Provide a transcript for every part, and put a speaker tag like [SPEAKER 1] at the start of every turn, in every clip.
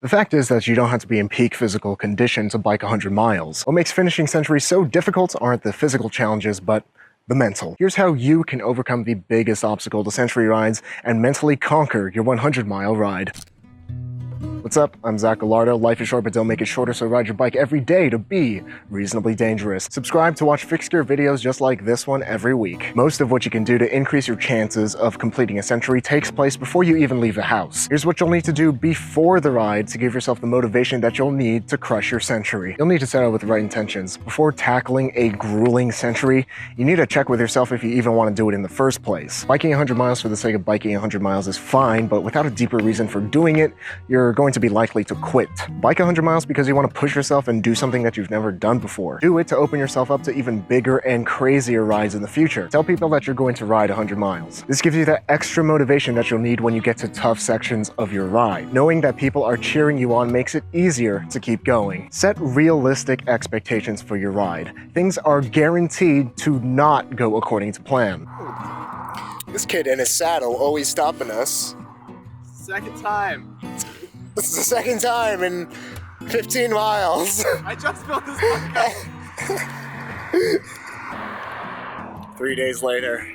[SPEAKER 1] The fact is that you don't have to be in peak physical condition to bike 100 miles. What makes finishing Century so difficult aren't the physical challenges, but the mental. Here's how you can overcome the biggest obstacle to Century rides and mentally conquer your 100-mile ride. What's up? I'm Zach Gallardo. Life is short, but don't make it shorter, so ride your bike every day to be reasonably dangerous. Subscribe to watch Fixie videos just like this one every week. Most of what you can do to increase your chances of completing a Century takes place before you even leave the house. Here's what you'll need to do before the ride to give yourself the motivation that you'll need to crush your Century. You'll need to set out with the right intentions. Before tackling a grueling Century, you need to check with yourself if you even want to do it in the first place. Biking 100 miles for the sake of biking 100 miles is fine, but without a deeper reason for doing it, you're going to be likely to quit. Bike 100 miles because you want to push yourself and do something that you've never done before. Do it to open yourself up to even bigger and crazier rides in the future. Tell people that you're going to ride 100 miles. This gives you that extra motivation that you'll need when you get to tough sections of your ride. Knowing that people are cheering you on makes it easier to keep going. Set realistic expectations for your ride. Things are guaranteed to not go according to plan. This kid in his saddle always stopping us.
[SPEAKER 2] Second time.
[SPEAKER 1] This is the second time in 15 miles.
[SPEAKER 2] I just built this podcast.
[SPEAKER 1] 3 days later.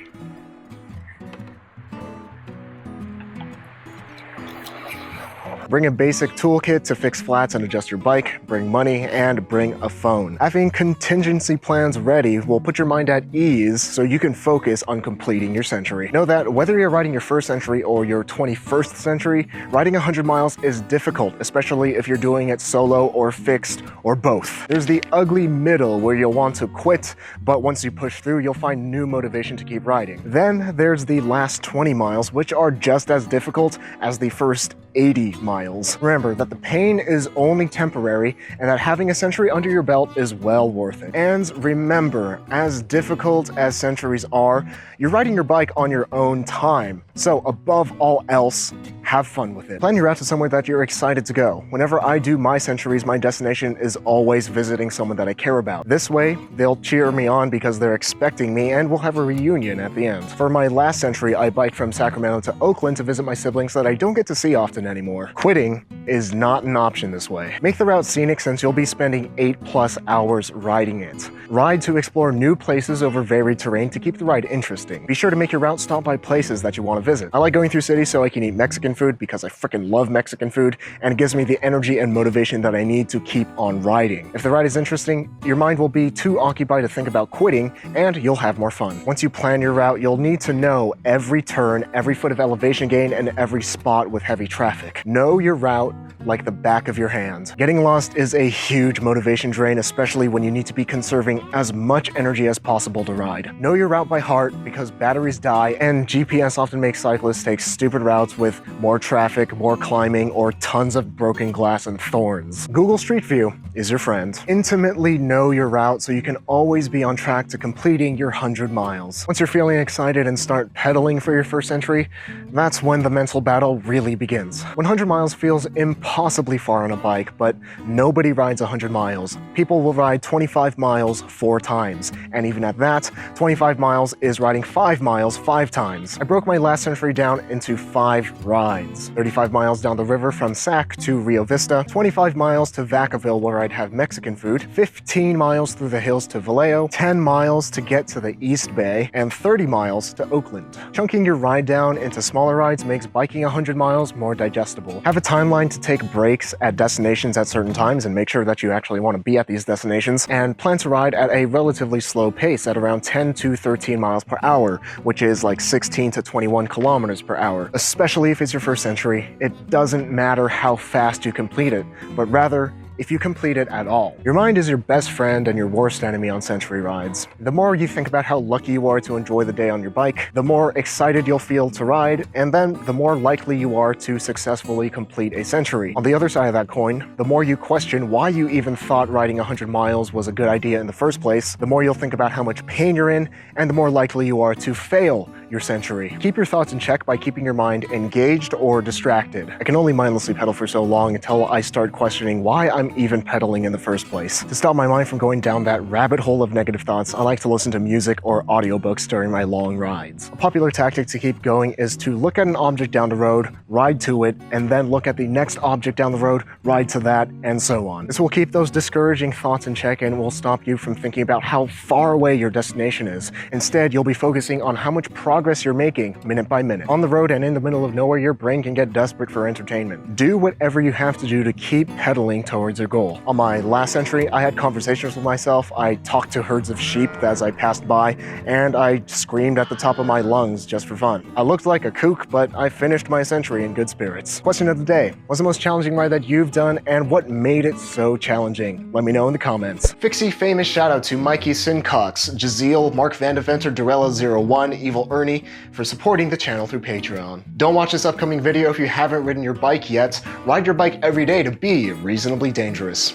[SPEAKER 1] Bring a basic toolkit to fix flats and adjust your bike, bring money, and bring a phone. Having contingency plans ready will put your mind at ease so you can focus on completing your Century. Know that whether you're riding your first Century or your 21st Century, riding 100 miles is difficult, especially if you're doing it solo or fixed or both. There's the ugly middle where you'll want to quit, but once you push through, you'll find new motivation to keep riding. Then there's the last 20 miles, which are just as difficult as the first 80 miles. Remember that the pain is only temporary and that having a Century under your belt is well worth it. And remember, as difficult as Centuries are, you're riding your bike on your own time. So above all else, have fun with it. Plan your route to somewhere that you're excited to go. Whenever I do my Centuries, my destination is always visiting someone that I care about. This way, they'll cheer me on because they're expecting me and we'll have a reunion at the end. For my last Century, I biked from Sacramento to Oakland to visit my siblings that I don't get to see often anymore. Quitting is not an option this way. Make the route scenic since you'll be spending 8+ hours riding it. Ride to explore new places over varied terrain to keep the ride interesting. Be sure to make your route stop by places that you want to visit. I like going through cities so I can eat Mexican food because I freaking love Mexican food and it gives me the energy and motivation that I need to keep on riding. If the ride is interesting, your mind will be too occupied to think about quitting and you'll have more fun. Once you plan your route, you'll need to know every turn, every foot of elevation gain, and every spot with heavy traffic. Know your route like the back of your hand. Getting lost is a huge motivation drain, especially when you need to be conserving as much energy as possible to ride. Know your route by heart because batteries die and GPS often makes cyclists take stupid routes with more traffic, more climbing, or tons of broken glass and thorns. Google Street View is your friend. Intimately know your route so you can always be on track to completing your 100 miles. Once you're feeling excited and start pedaling for your first Century, that's when the mental battle really begins. 100 miles feels impossibly far on a bike, but nobody rides 100 miles. People will ride 25 miles 4 times, and even at that, 25 miles is riding 5 miles 5 times. I broke my last Century down into 5 rides. 35 miles down the river from Sac to Rio Vista, 25 miles to Vacaville where I'd have Mexican food, 15 miles through the hills to Vallejo, 10 miles to get to the East Bay, and 30 miles to Oakland. Chunking your ride down into smaller rides makes biking 100 miles more digestible. Have a timeline to take breaks at destinations at certain times and make sure that you actually want to be at these destinations, and plan to ride at a relatively slow pace at around 10 to 13 miles per hour, which is like 16 to 21 kilometers per hour. Especially if it's your first Century, it doesn't matter how fast you complete it, but rather if you complete it at all. Your mind is your best friend and your worst enemy on Century rides. The more you think about how lucky you are to enjoy the day on your bike, the more excited you'll feel to ride, and then the more likely you are to successfully complete a Century. On the other side of that coin, the more you question why you even thought riding 100 miles was a good idea in the first place, the more you'll think about how much pain you're in, and the more likely you are to fail your century. Keep your thoughts in check by keeping your mind engaged or distracted. I can only mindlessly pedal for so long until I start questioning why I'm even pedaling in the first place. To stop my mind from going down that rabbit hole of negative thoughts, I like to listen to music or audiobooks during my long rides. A popular tactic to keep going is to look at an object down the road, ride to it, and then look at the next object down the road, ride to that, and so on. This will keep those discouraging thoughts in check and will stop you from thinking about how far away your destination is. Instead, you'll be focusing on how much progress you're making minute by minute. On the road and in the middle of nowhere, your brain can get desperate for entertainment. Do whatever you have to do to keep pedaling towards your goal. On my last entry, I had conversations with myself, I talked to herds of sheep as I passed by, and I screamed at the top of my lungs just for fun. I looked like a kook, but I finished my century in good spirits. Question of the day: what's the most challenging ride that you've done, and what made it so challenging? Let me know in the comments. Fixie famous shout out to Mikey Sincox, Jeziel, Mark Vandeventer, Durella01, Evil Ernie for supporting the channel through Patreon. Don't watch this upcoming video if you haven't ridden your bike yet. Ride your bike every day to be reasonably dangerous.